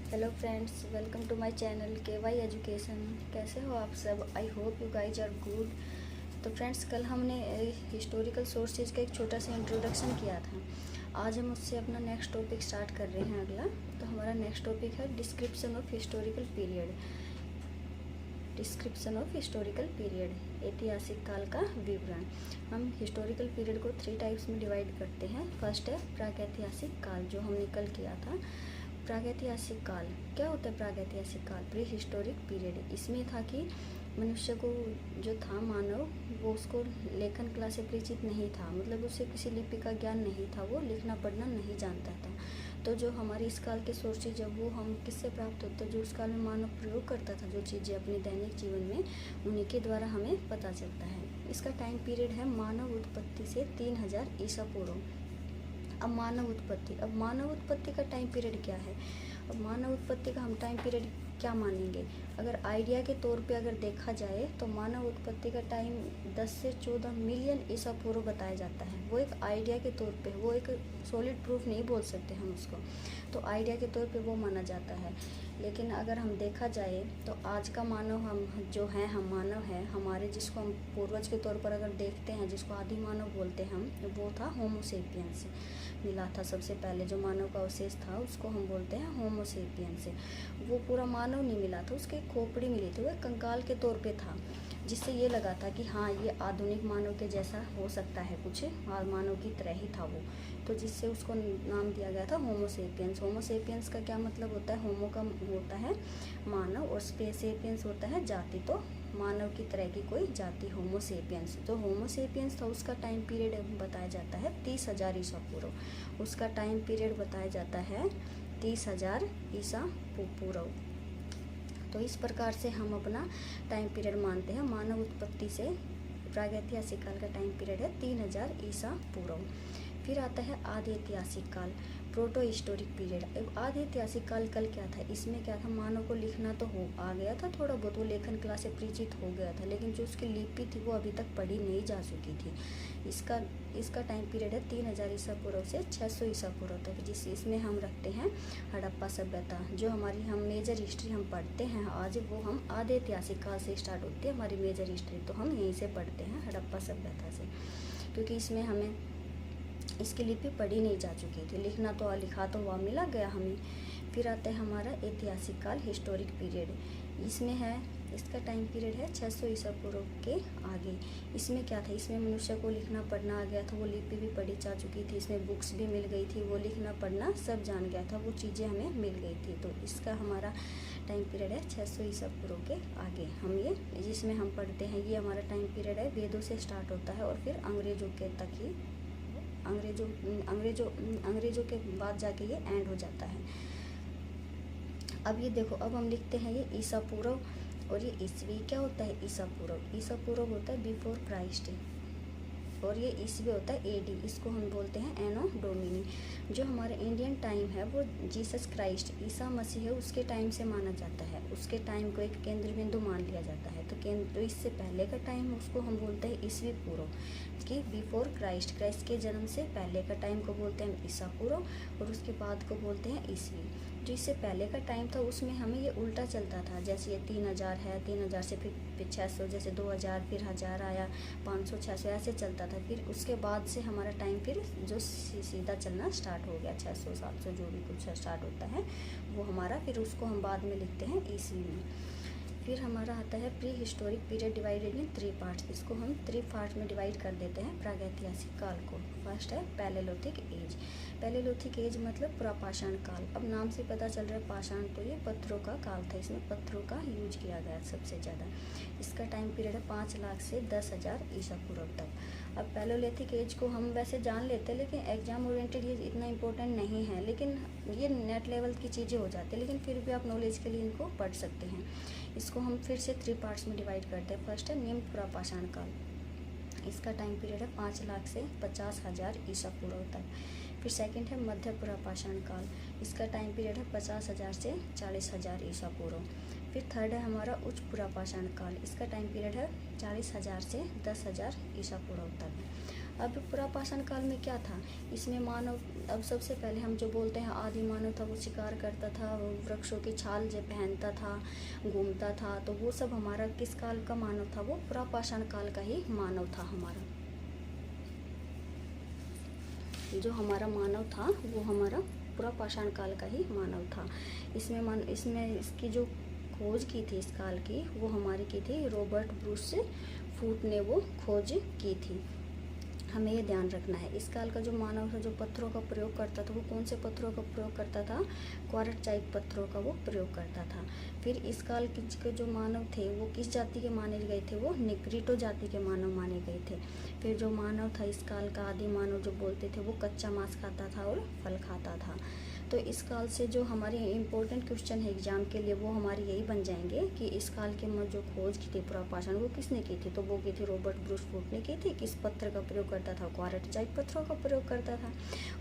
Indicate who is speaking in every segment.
Speaker 1: Hello friends, welcome to my channel K Y education. कैसे हो आप सब? I hope you guys are good. तो फ्रेंड्स, कल हमने हिस्टोरिकल सोर्सेज का एक छोटा सा इंट्रोडक्शन किया था। आज हम उससे अपना नेक्स्ट टॉपिक स्टार्ट कर रहे हैं अगला। तो हमारा नेक्स्ट टॉपिक है description of historical period. Description of historical period, ऐतिहासिक काल का विवरण। हम हिस्टोरिकल पीरियड को 3 टाइप्स में डिवाइड करते हैं। फर्स्ट है प्रागैतिहासिक काल, जो हमने कल किया था। प्रागैतिहासिक काल क्या होता है? प्रागैतिहासिक काल प्री हिस्टोरिक पीरियड। इसमें था कि मनुष्य को जो था मानव, वो उसको लेखन कला से परिचित नहीं था, मतलब उसे किसी लिपि का ज्ञान नहीं था, वो लिखना पढ़ना नहीं जानता था। तो जो हमारे इस काल के सोर्सेज है वो हम किससे प्राप्त होते हैं? जो उस काल में मानव प्रयोग करता था, जो चीज़ें अपने दैनिक जीवन में, उन्हीं के द्वारा हमें पता चलता है। इसका टाइम पीरियड है मानव उत्पत्ति से 3000 ईसा पूर्व। अब मानव उत्पत्ति का टाइम पीरियड क्या है? अब मानव उत्पत्ति का हम टाइम पीरियड क्या मानेंगे? अगर आइडिया के तौर पे अगर देखा जाए तो मानव उत्पत्ति का टाइम 10 से 14 मिलियन ईसा पूर्व बताया जाता है। वो एक आइडिया के तौर पे, वो एक सॉलिड प्रूफ नहीं बोल सकते हम उसको, तो आइडिया के तौर पे वो माना जाता है। लेकिन अगर हम देखा जाए तो आज का मानव, हम जो हैं, हम मानव हैं, हमारे जिसको हम पूर्वज के तौर पर अगर देखते हैं, जिसको आदि मानव बोलते हैं हम, वो था होमो सेपियंस। मिला था सबसे पहले जो मानव का अवशेष था, उसको हम बोलते हैं होमो सेपियंस। वो पूरा मानव नहीं मिला था, उसकी एक खोपड़ी मिली थी, वो एक कंकाल के तौर पे था, जिससे ये लगा था कि हाँ, ये आधुनिक मानव के जैसा हो सकता है, कुछ मानव की तरह ही था वो। तो जिससे उसको नाम दिया गया था होमो सेपियंस। होमो सेपियंस का क्या मतलब होता है? होमो का होता है मानव और सेपियंस होता है जाति। तो मानव की तरह की कोई जाति होमो सेपियंस। जो होमो सेपियंस था उसका टाइम पीरियड बताया जाता है 30,000 ईसा पूर्व। उसका टाइम पीरियड बताया जाता है 30,000 ईसा पूर्व। तो इस प्रकार से हम अपना टाइम पीरियड मानते हैं। मानव उत्पत्ति से प्रागैतिहासिक काल का टाइम पीरियड है 3000 ईसा पूर्व। फिर आता है आदि ऐतिहासिक काल, प्रोटो हिस्टोरिक पीरियड। अब आदि ऐतिहासिक काल कल क्या था? इसमें क्या था? मानव को लिखना तो हो आ गया था, थोड़ा बहुत वो लेखन कला से परिचित हो गया था, लेकिन जो उसकी लिपि थी वो अभी तक पढ़ी नहीं जा चुकी थी। इसका टाइम पीरियड है 3000 ईसा पूर्व से 600 ईसा पूर्व तक, इसमें हम रखते हैं हड़प्पा सभ्यता। जो हमारी हम मेजर हिस्ट्री हम पढ़ते हैं आज, वो हम आदि ऐतिहासिक काल से स्टार्ट होती है हमारी मेजर हिस्ट्री, तो हम यहीं से पढ़ते हैं हड़प्पा सभ्यता से, क्योंकि इसमें हमें इसकी लिपि पढ़ी नहीं जा चुकी थी, लिखा तो हुआ मिला गया हमें। फिर आता है हमारा ऐतिहासिक काल हिस्टोरिक पीरियड। इसमें है, इसका टाइम पीरियड है 600 ईसा पूर्व के आगे। इसमें क्या था? इसमें मनुष्य को लिखना पढ़ना आ गया था, वो लिपि भी पढ़ी जा चुकी थी, इसमें बुक्स भी मिल गई थी, वो लिखना पढ़ना सब जान गया था, वो चीज़ें हमें मिल गई थी। तो इसका हमारा टाइम पीरियड है 600 ईसा पूर्व के आगे। हम ये जिसमें हम पढ़ते हैं, ये हमारा टाइम पीरियड है, वेदों से स्टार्ट होता है और फिर अंग्रेजों के तक ही, अंग्रेजों के बाद जाके ये एंड हो जाता है। अब ये देखो, अब हम लिखते हैं ये ईसा पूर्व और ये ईस्वी। क्या होता है ईसा पूर्व? ईसा पूर्व होता है बिफोर क्राइस्ट, और ये ईस्वी होता है एडी। इसको हम बोलते हैं एनो डोमिनी। जो हमारा इंडियन टाइम है वो जीसस क्राइस्ट, ईसा मसीह है, उसके टाइम से माना जाता है। उसके टाइम को एक केंद्र बिंदु मान लिया जाता है। तो इससे पहले का टाइम उसको हम बोलते हैं ईस्वी पूर्व, कि बिफोर क्राइस्ट, क्राइस्ट के जन्म से पहले का टाइम को बोलते हैं ईसा पूर्व, और उसके बाद को बोलते हैं ईस्वी। जो इससे पहले का टाइम था उसमें हमें ये उल्टा चलता था, जैसे ये 3000 है, 3000 से फिर 600, जैसे 2000, फिर 1000 आया, 500, 600 ऐसे चलता था। फिर उसके बाद से हमारा टाइम फिर जो सीधा चलना स्टार्ट हो गया, 600, 700 जो भी कुछ स्टार्ट होता है वो हमारा, फिर उसको हम बाद में लिखते हैं ईस्वी में। फिर हमारा आता है pre historic period divided in 3 parts. इसको हम 3 पार्ट्स में डिवाइड कर देते हैं प्रागैतिहासिक काल को। फर्स्ट है पैलेलिथिक एज। पैलेलिथिक एज मतलब पुरापाषाण काल। अब नाम से पता चल रहा है पाषाण, तो ये पत्थरों का काल था, इसमें पत्थरों का यूज किया गया सबसे ज़्यादा। इसका टाइम पीरियड है 5 लाख से 10,000 ईसा पूर्व तक। अब पैलेलिथिक एज को हम वैसे जान लेते हैं, लेकिन एग्जाम ओरिएंटेड ये इतना इंपॉर्टेंट नहीं है, लेकिन ये नेट लेवल की चीज़ें हो जाती है, लेकिन फिर भी आप नॉलेज के लिए इनको पढ़ सकते हैं। इसको हम फिर से 3 पार्ट्स में डिवाइड करते हैं। फर्स्ट है निम्न पुरापाषाण काल। इसका टाइम पीरियड है 5 लाख से 50,000 ईसा पूर्व तक। फिर सेकंड है मध्य पुरापाषाण काल। इसका टाइम पीरियड है 50,000 से 40,000 ईसा पूर्व। फिर थर्ड है हमारा उच्च पुरापाषाण काल। इसका टाइम पीरियड है 40,000 से 10,000 ईसा पूर्व तक। अब पुरापाषाण काल में क्या था, इसमें मानव, अब सबसे पहले हम जो बोलते हैं आदि मानव था, वो शिकार करता था, वो वृक्षों की छाल जो पहनता था, घूमता था, तो वो सब हमारा किस काल का मानव था, वो पुरापाषाण काल का ही मानव था हमारा। जो हमारा मानव था वो हमारा पुरापाषाण काल का ही मानव था। इसमें इसकी जो खोज की थी इस काल की, वो हमारी की थी रॉबर्ट ब्रूस फूट ने वो खोज की थी। हमें ये ध्यान रखना है, इस काल का जो मानव था, जो पत्थरों का प्रयोग करता था, वो कौन से पत्थरों का प्रयोग करता था, क्वार्टजाइट पत्थरों का वो प्रयोग करता था। फिर इस काल के जो मानव थे वो किस जाति के माने गए थे, वो निग्रिटो जाति के मानव माने गए थे। फिर जो मानव था इस काल का आदि मानव जो बोलते थे, वो कच्चा मांस खाता था और फल खाता था। तो इस काल से जो हमारे इम्पोर्टेंट क्वेश्चन है एग्जाम के लिए, वो हमारे यही बन जाएंगे कि इस काल के में जो खोज की थी पुरापाषाण, वो किसने की थी, तो वो की थी रॉबर्ट ब्रूस फूट ने की थी। किस पत्थर का प्रयोग करता था, क्वार्टजाइट पत्थरों का प्रयोग करता था,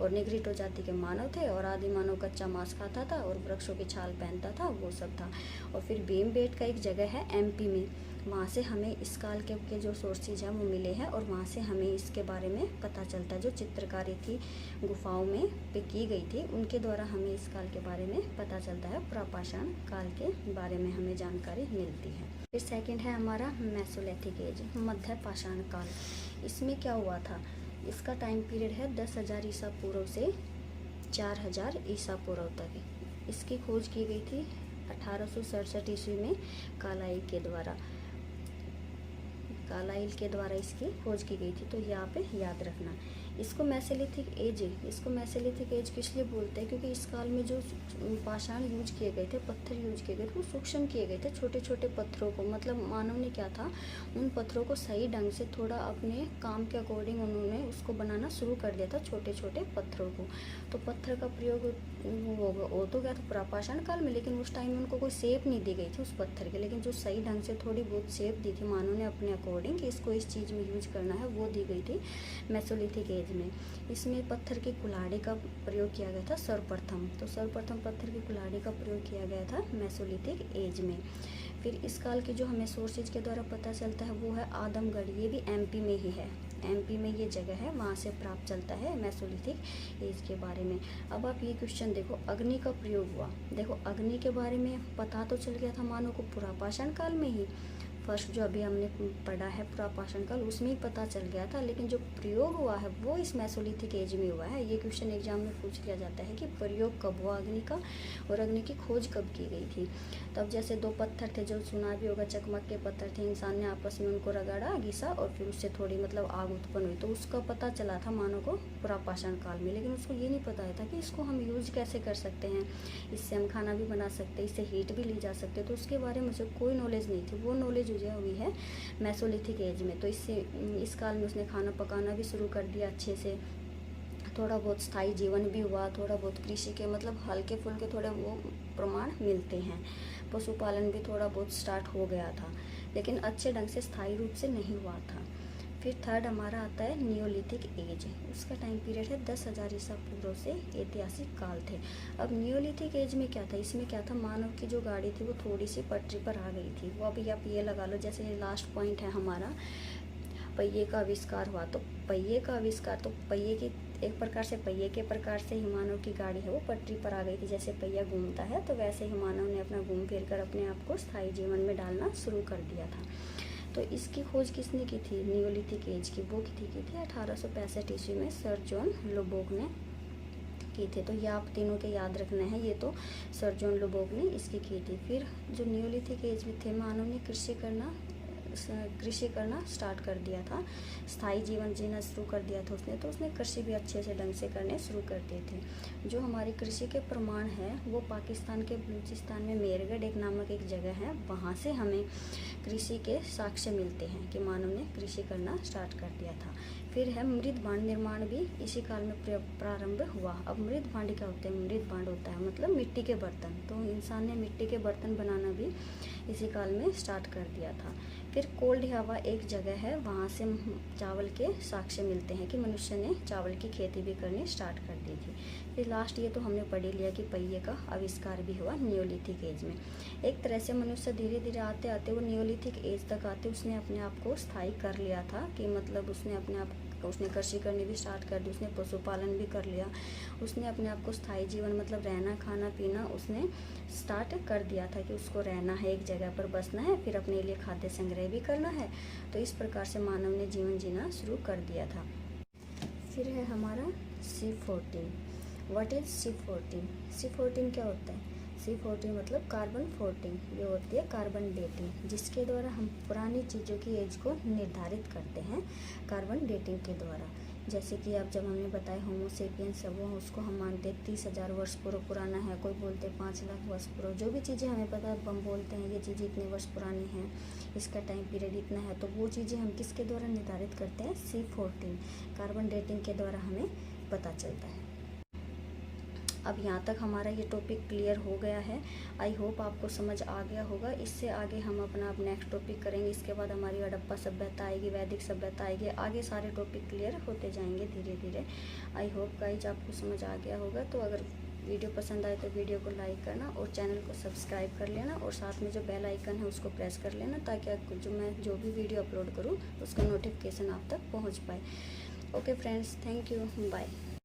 Speaker 1: और निग्रिटो जाति के मानव थे, और आदि मानव कच्चा मांस खाता था और वृक्षों की छाल पहनता था, वो सब था। और फिर भीमबेटका एक जगह है एमपी में, वहाँ से हमें इस काल के जो सोर्सेज हैं वो मिले हैं, और वहाँ से हमें इसके बारे में पता चलता है। जो चित्रकारी थी गुफाओं में पे की गई थी, उनके द्वारा हमें इस काल के बारे में पता चलता है, पुरापाषाण काल के बारे में हमें जानकारी मिलती है। फिर सेकंड है हमारा मेसोलिथिक एज, मध्य पाषाण काल। इसमें क्या हुआ था, इसका टाइम पीरियड है 10,000 ईसा पूर्व से 4,000 ईसा पूर्व तक। इसकी खोज की गई थी 1867 ईस्वी में कालाइल के द्वारा इसकी खोज की गई थी। तो यहाँ पे याद रखना, इसको मेसोलिथिक एज किस लिए बोलते हैं, क्योंकि इस काल में जो पाषाण यूज किए गए थे, पत्थर यूज किए गए थे, वो सूक्ष्म किए गए थे, छोटे छोटे पत्थरों को। मतलब मानव ने क्या था, उन पत्थरों को सही ढंग से थोड़ा अपने काम के अकॉर्डिंग उन्होंने उसको बनाना शुरू कर दिया था, छोटे छोटे पत्थरों को। तो पत्थर का प्रयोग वो तो क्या था पुरापाषाण काल में, लेकिन उस टाइम में उनको कोई शेप नहीं दी गई थी उस पत्थर के, लेकिन जो सही ढंग से थोड़ी बहुत शेप दी थी मानव ने अपने अकॉर्डिंग कि इसको इस चीज़ में यूज करना है, वो दी गई थी मेसोलिथिक एज में। इसमें पत्थर की कुल्हाड़ी का प्रयोग किया गया था सर्वप्रथम, तो सर्वप्रथम पत्थर की कुल्हाड़ी का प्रयोग किया गया था मेसोलिथिक एज में। फिर इस काल के जो हमें सोर्सेज के द्वारा पता चलता है वो है आदमगढ़, ये भी एमपी में ही है, एमपी में ये जगह है, वहाँ से प्राप्त चलता है मेसोलिथिक एज के बारे में। अब आप ये क्वेश्चन देखो, अग्नि का प्रयोग हुआ, देखो अग्नि के बारे में पता तो चल गया था मानव को पुरापाषाण काल में ही, फर्स्ट जो अभी हमने पढ़ा है पुरापाषाण काल, उसमें ही पता चल गया था, लेकिन जो प्रयोग हुआ है वो इस मेसोलिथिक एज में हुआ है। ये क्वेश्चन एग्जाम में पूछ लिया जाता है कि प्रयोग कब हुआ अग्नि का, और अग्नि की खोज कब की गई थी। तब जैसे दो पत्थर थे, जो सुना भी होगा, चकमक के पत्थर थे, इंसान ने आपस में उनको रगड़ा घिसा और फिर उससे थोड़ी मतलब आग उत्पन्न हुई, तो उसका पता चला था मानव को पुरापाषाण काल में। लेकिन उसको ये नहीं पता था कि इसको हम यूज कैसे कर सकते हैं, इससे हम खाना भी बना सकते हैं, इससे हीट भी ली जा सकते हैं, तो उसके बारे में उसे कोई नॉलेज नहीं थी। वो नॉलेज हुई है मेसोलिथिक एज में। तो इससे इस काल में उसने खाना पकाना भी शुरू कर दिया अच्छे से, थोड़ा बहुत स्थायी जीवन भी हुआ, थोड़ा बहुत कृषि के मतलब हल्के फुल्के थोड़े वो प्रमाण मिलते हैं, पशुपालन भी थोड़ा बहुत स्टार्ट हो गया था, लेकिन अच्छे ढंग से स्थायी रूप से नहीं हुआ था। फिर थर्ड हमारा आता है नियोलिथिक एज, उसका टाइम पीरियड है 10,000 ईसा पूर्व से ऐतिहासिक काल थे। अब नियोलिथिक एज में क्या था, इसमें क्या था, मानव की जो गाड़ी थी वो थोड़ी सी पटरी पर आ गई थी। वो अभी आप ये लगा लो, जैसे ये लास्ट पॉइंट है हमारा, पहिए का आविष्कार हुआ, तो पहिए का आविष्कार, तो पहिए की एक प्रकार से पहिए के प्रकार से ही मानव की गाड़ी है वो पटरी पर आ गई थी। जैसे पहिया घूमता है, तो वैसे ही मानव ने अपना घूम फिर कर अपने आप को स्थायी जीवन में डालना शुरू कर दिया था। तो इसकी खोज किसने की थी, नियोलिथिक एज की, वो की थी 1865 ईस्वी में सर जॉन लोबोक ने की थे। तो ये आप तीनों के याद रखना है, ये तो सर जॉन लोबोक ने इसकी की थी। फिर जो नियोलिथिक एज में थे, मानव ने कृषि करना स्टार्ट कर दिया था, स्थायी जीवन जीना शुरू कर दिया था उसने, तो उसने कृषि भी अच्छे से ढंग से करने शुरू कर दिए थे। जो हमारी कृषि के प्रमाण है वो पाकिस्तान के बलूचिस्तान में मेरगढ़ एक नामक एक जगह है, वहाँ से हमें कृषि के साक्ष्य मिलते हैं कि मानव ने कृषि करना स्टार्ट कर दिया था। फिर है मृद भांड निर्माण भी इसी काल में प्रारंभ हुआ। अब मृद भांड क्या होते हैं, मृद भांड होता है मतलब मिट्टी के बर्तन, तो इंसान ने मिट्टी के बर्तन बनाना भी इसी काल में स्टार्ट कर दिया था। फिर कोल्ड हवा एक जगह है, वहाँ से चावल के साक्ष्य मिलते हैं कि मनुष्य ने चावल की खेती भी करनी स्टार्ट कर दी थी। फिर लास्ट ये तो हमने पढ़ ही लिया कि पहिए का आविष्कार भी हुआ नियोलिथिक एज में। एक तरह से मनुष्य धीरे धीरे आते आते वो नियोलिथिक एज तक आते उसने अपने आप को स्थायी कर लिया था, कि मतलब उसने अपने आप उसने कृषि करनी भी स्टार्ट कर दी, उसने पशुपालन भी कर लिया, उसने अपने आप को स्थायी जीवन मतलब रहना खाना पीना उसने स्टार्ट कर दिया था कि उसको रहना है, एक जगह पर बसना है, फिर अपने लिए खाद्य संग्रह भी करना है। तो इस प्रकार से मानव ने जीवन जीना शुरू कर दिया था। फिर है हमारा C14। What is C14? C14 क्या होता है? C14 मतलब कार्बन 14। ये होती है कार्बन डेटिंग, जिसके द्वारा हम पुरानी चीज़ों की एज को निर्धारित करते हैं कार्बन डेटिंग के द्वारा। जैसे कि अब जब हमने बताया होमोसेपियंस है वो, उसको हम मानते हैं 30,000 वर्ष पुराना है, कोई बोलते हैं 5 लाख वर्ष पुराना, जो भी चीज़ें हमें पता है हम बोलते हैं ये चीज़ें इतने वर्ष पुरानी हैं, इसका टाइम पीरियड इतना है। तो वो चीज़ें हम किसके द्वारा निर्धारित करते हैं? C14 कार्बन डेटिंग के द्वारा हमें पता चलता है। अब यहाँ तक हमारा ये टॉपिक क्लियर हो गया है। आई होप आपको समझ आ गया होगा। इससे आगे हम अपना अब नेक्स्ट टॉपिक करेंगे। इसके बाद हमारी हड़प्पा सभ्यता आएगी, वैदिक सभ्यता आएगी, आगे सारे टॉपिक क्लियर होते जाएंगे धीरे धीरे। आई होप गाइज आपको समझ आ गया होगा। तो अगर वीडियो पसंद आए तो वीडियो को लाइक करना और चैनल को सब्सक्राइब कर लेना, और साथ में जो बेल आइकन है उसको प्रेस कर लेना, ताकि जो भी वीडियो अपलोड करूँ उसका नोटिफिकेशन आप तक पहुँच पाए। Okay friends, thank you, bye.